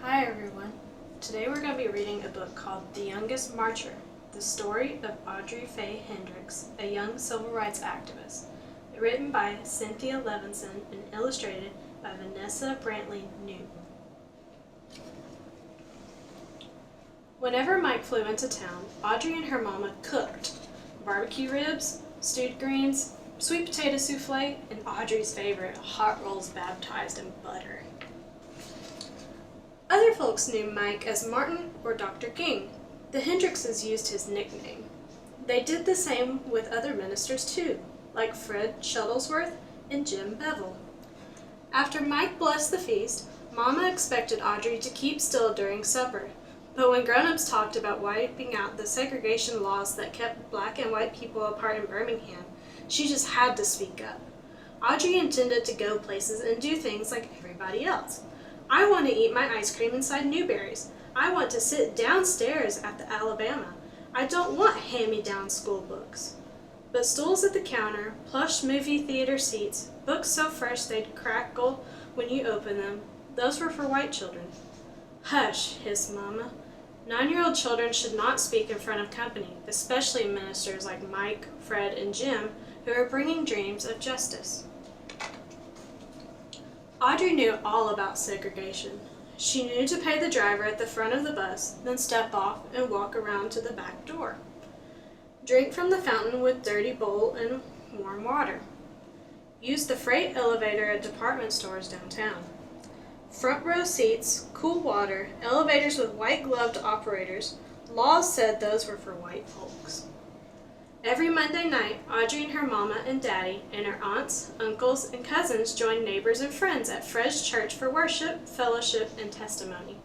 Hi everyone. Today we're going to be reading a book called The Youngest Marcher, the story of Audrey Faye Hendricks, a young civil rights activist. Written by Cynthia Levinson and illustrated by Vanessa Brantley Newton. Whenever Mike flew into town, Audrey and her mama cooked barbecue ribs, stewed greens, sweet potato souffle, and Audrey's favorite, hot rolls baptized in butter. Other folks knew Mike as Martin or Dr. King. The Hendrickses used his nickname. They did the same with other ministers too, like Fred Shuttlesworth and Jim Bevel. After Mike blessed the feast, Mama expected Audrey to keep still during supper, but when grown-ups talked about wiping out the segregation laws that kept black and white people apart in Birmingham, she just had to speak up. Audrey intended to go places and do things like everybody else. I want to eat my ice cream inside Newberry's. I want to sit downstairs at the Alabama. I don't want hand-me-down school books. But stools at the counter, plush movie theater seats, books so fresh they'd crackle when you open them, those were for white children. Hush, hissed Mama. 9-year-old children should not speak in front of company, especially ministers like Mike, Fred, and Jim, who are bringing dreams of justice. Audrey knew all about segregation. She knew to pay the driver at the front of the bus, then step off and walk around to the back door. Drink from the fountain with dirty bowl and warm water. Use the freight elevator at department stores downtown. Front row seats, cool water, elevators with white-gloved operators. Laws said those were for white folks. Every Monday night, Audrey and her mama and daddy and her aunts, uncles, and cousins joined neighbors and friends at Fred's church for worship, fellowship, and testimony.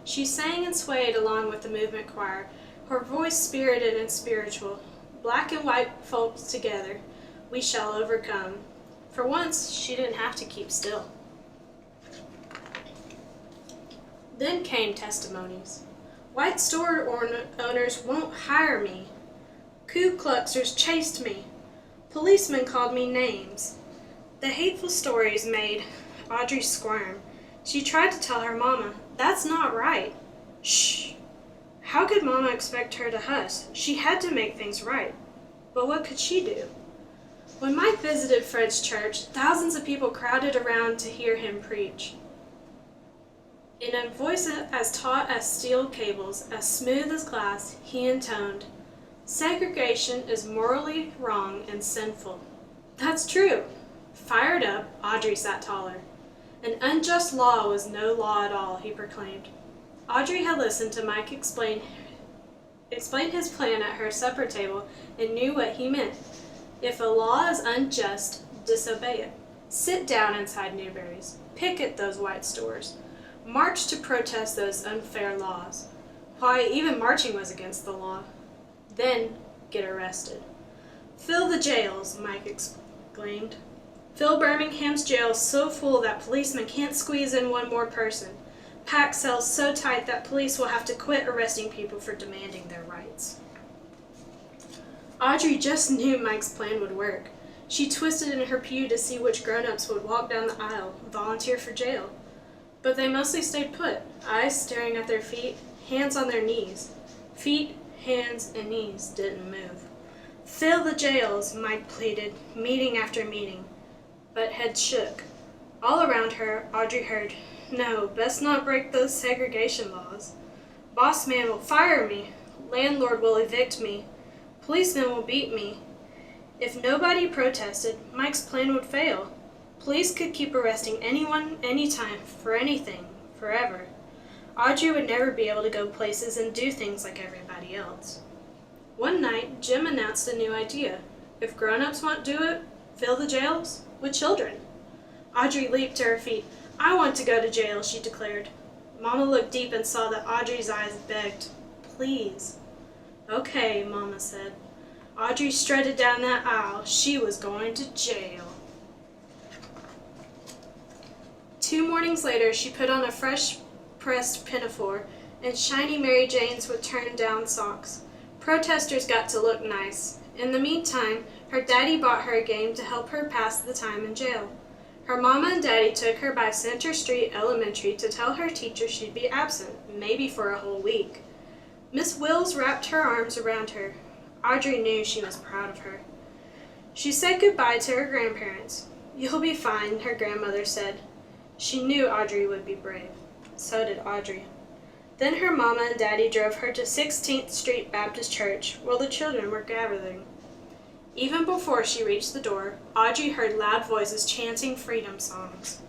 She sang and swayed along with the movement choir, her voice spirited and spiritual. Black and white folks together, we shall overcome. For once, she didn't have to keep still. Then came testimonies. White store owners won't hire me. Ku Kluxers chased me. Policemen called me names. The hateful stories made Audrey squirm. She tried to tell her mama, that's not right. Shh. How could Mama expect her to hush? She had to make things right. But what could she do? When Mike visited Fred's church, thousands of people crowded around to hear him preach. In a voice as taut as steel cables, as smooth as glass, he intoned, segregation is morally wrong and sinful. That's true. Fired up, Audrey sat taller. An unjust law was no law at all, he proclaimed. Audrey had listened to Mike explain his plan at her supper table and knew what he meant. If a law is unjust, disobey it. Sit down inside Newberry's. Picket those white stores. March to protest those unfair laws. Why, even marching was against the law. Then get arrested. Fill the jails, Mike exclaimed. Fill Birmingham's jails so full that policemen can't squeeze in one more person. Pack cells so tight that police will have to quit arresting people for demanding their rights. Audrey just knew Mike's plan would work. She twisted in her pew to see which grown-ups would walk down the aisle, volunteer for jail. But they mostly stayed put, eyes staring at their feet, hands on their knees. Feet, hands, and knees didn't move. Fill the jails, Mike pleaded, meeting after meeting. But heads shook. All around her, Audrey heard, no, best not break those segregation laws. Boss man will fire me. Landlord will evict me. Policemen will beat me. If nobody protested, Mike's plan would fail. Police could keep arresting anyone, anytime, for anything, forever. Audrey would never be able to go places and do things like everybody else. One night, Jim announced a new idea. If grown-ups won't do it, fill the jails with children. Audrey leaped to her feet. I want to go to jail, she declared. Mama looked deep and saw that Audrey's eyes begged. Please. Okay, Mama said. Audrey strutted down that aisle. She was going to jail. 2 mornings later, she put on a fresh-pressed pinafore and shiny Mary Janes with turned-down socks. Protesters got to look nice. In the meantime, her daddy bought her a game to help her pass the time in jail. Her mama and daddy took her by Center Street Elementary to tell her teacher she'd be absent, maybe for a whole week. Miss Wills wrapped her arms around her. Audrey knew she was proud of her. She said goodbye to her grandparents. "You'll be fine," her grandmother said. She knew Audrey would be brave. So did Audrey. Then her mama and daddy drove her to 16th Street Baptist Church, where the children were gathering. Even before she reached the door, Audrey heard loud voices chanting freedom songs.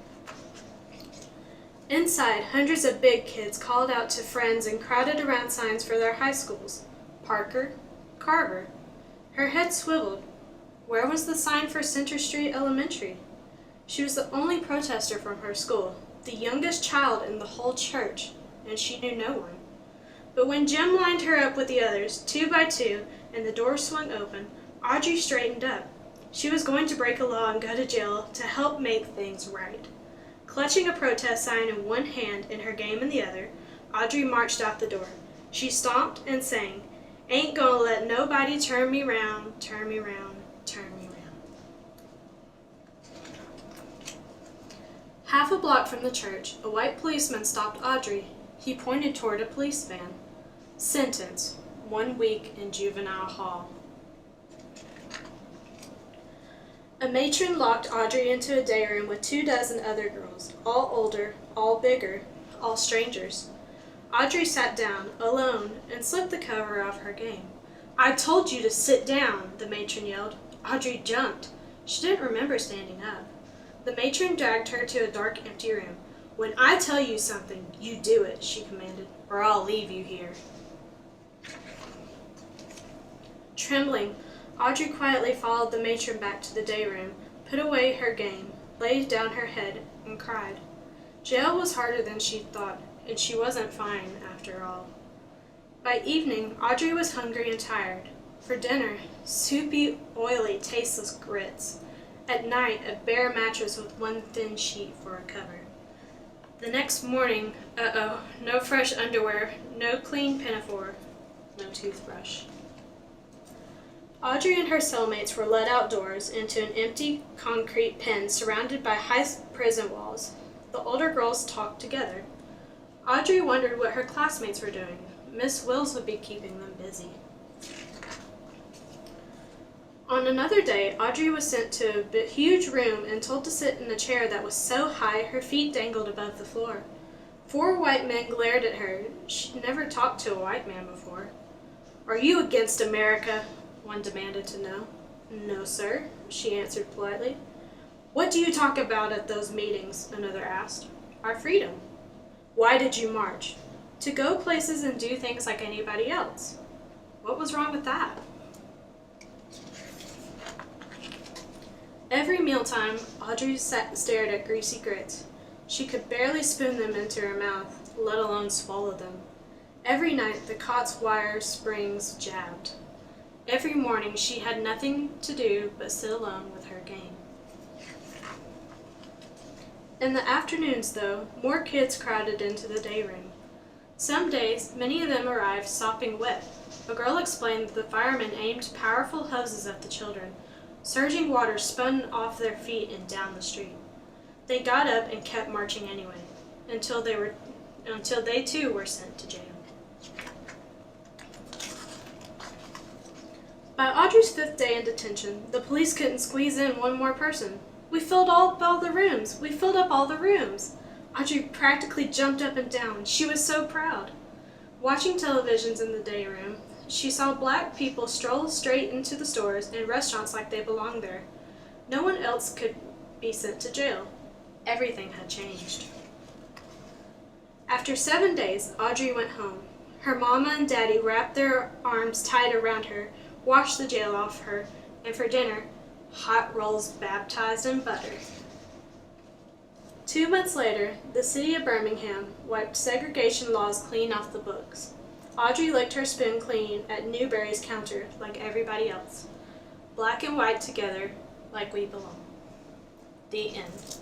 Inside, hundreds of big kids called out to friends and crowded around signs for their high schools. Parker, Carver. Her head swiveled. Where was the sign for Center Street Elementary? She was the only protester from her school, the youngest child in the whole church, and she knew no one. But when Jim lined her up with the others, 2 by 2, and the door swung open, Audrey straightened up. She was going to break a law and go to jail to help make things right. Clutching a protest sign in one hand and her game in the other, Audrey marched out the door. She stomped and sang, "Ain't gonna let nobody turn me round, turn me round, turn me round." Half a block from the church, a white policeman stopped Audrey. He pointed toward a police van. Sentence, 1 week in juvenile hall. A matron locked Audrey into a day room with 24 other girls, all older, all bigger, all strangers. Audrey sat down, alone, and slipped the cover off her game. "I told you to sit down," the matron yelled. Audrey jumped. She didn't remember standing up. The matron dragged her to a dark, empty room. "When I tell you something, you do it," she commanded, "or I'll leave you here." Trembling, Audrey quietly followed the matron back to the day room, put away her game, laid down her head, and cried. Jail was harder than she'd thought, and she wasn't fine after all. By evening, Audrey was hungry and tired. For dinner, soupy, oily, tasteless grits. At night, a bare mattress with one thin sheet for a cover. The next morning, no fresh underwear, no clean pinafore, no toothbrush. Audrey and her cellmates were led outdoors into an empty concrete pen surrounded by high prison walls. The older girls talked together. Audrey wondered what her classmates were doing. Miss Wills would be keeping them busy. On another day, Audrey was sent to a huge room and told to sit in a chair that was so high her feet dangled above the floor. 4 white men glared at her. She'd never talked to a white man before. "Are you against America?" one demanded to know. "No, sir," she answered politely. "What do you talk about at those meetings?" another asked. "Our freedom." "Why did you march?" "To go places and do things like anybody else." "What was wrong with that?" Every mealtime, Audrey stared at greasy grits. She could barely spoon them into her mouth, let alone swallow them. Every night, the cot's wire springs jabbed. Every morning, she had nothing to do but sit alone with her game. In the afternoons, though, more kids crowded into the day room. Some days, many of them arrived sopping wet. A girl explained that the firemen aimed powerful hoses at the children. Surging water spun off their feet and down the street. They got up and kept marching anyway, until they too were sent to jail. By Audrey's 5th day in detention, the police couldn't squeeze in one more person. "We filled up all the rooms! We filled up all the rooms!" Audrey practically jumped up and down. She was so proud. Watching televisions in the day room, she saw black people stroll straight into the stores and restaurants like they belonged there. No one else could be sent to jail. Everything had changed. After 7 days, Audrey went home. Her mama and daddy wrapped their arms tight around her, washed the jail off her, and for dinner, hot rolls baptized in butter. 2 months later, the city of Birmingham wiped segregation laws clean off the books. Audrey licked her spoon clean at Newberry's counter like everybody else. Black and white together, like we belong. The end.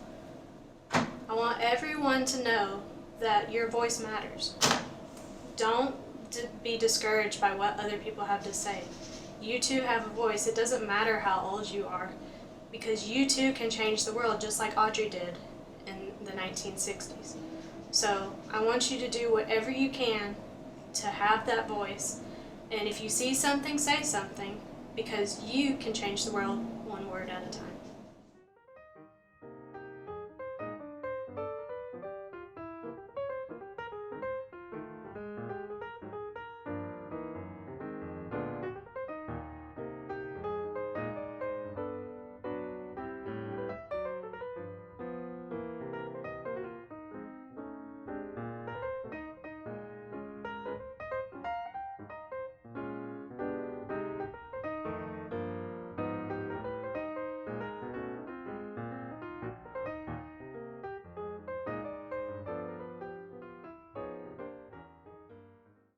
I want everyone to know that your voice matters. Don't be discouraged by what other people have to say. You too have a voice. It doesn't matter how old you are. because you too can change the world just like Audrey did in the 1960s. So I want you to do whatever you can to have that voice, and if you see something, say something, because you can change the world one word at a time.